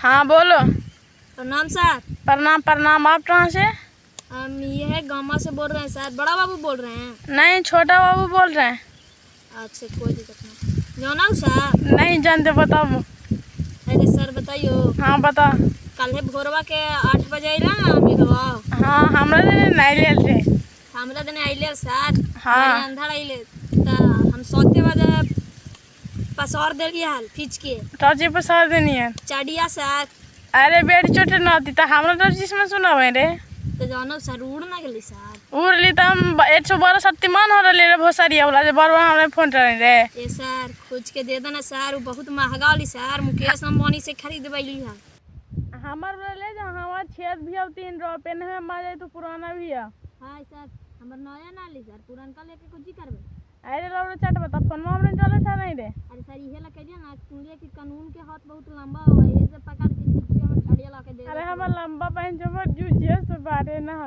हाँ बोलो। प्रणाम सर। प्रणाम प्रणाम। आप कहाँ से? हम ये है गामा से बोल रहे हैं सर। बड़ा बाबू बोल रहे हैं? नहीं, छोटा बाबू बोल रहे हैं। अच्छा, कोई दिक्कत नहीं। जाना हो सर? नहीं जानते, बताओ। अरे सर बताइयो। हाँ बता। कल है भोरवा के 8 बजे अइला ना अमीरवा। हाँ हमरा दिन नहीं लेल थे। हमरा दिन अइले सर। हाँ। अंधार अइले तो हम सोते बजे पसौर देली हाल खींच के टॉर्ची पर सर देनी है। चाडिया सर। अरे बेटी चोटे न होती तो हमरा टॉर्ची में सुना हुए रे। तो जानो सर उड़ ना गेली सर। उड़ली तो हम 112 शक्तिमान हो रहे बहुत सारी वाला जो बार बार हमें फोन कर रे। ये सर खोज के दे देना सर। वो बहुत महंगा वाली सर। मुकेश अंबानी से खरीदवैली है। हमार ले जा। हमार छेद भी अब 3 रुपए में मारे तो पुराना भी है। हाँ सर हमर नया ना ली सर। पुरानका लेके कुछ करबे। अरे लौड़ो चट बता फोन में हमने चले था नहीं रे। अरे सर इहे ला कहिए ना सुनिए कि कानून के हाथ बहुत लंबा हो है। ये सब पकड़ के खींचिए हम छड़िया ला के दे। अरे हमार लंबा पहन जो जूझे से बारे ना।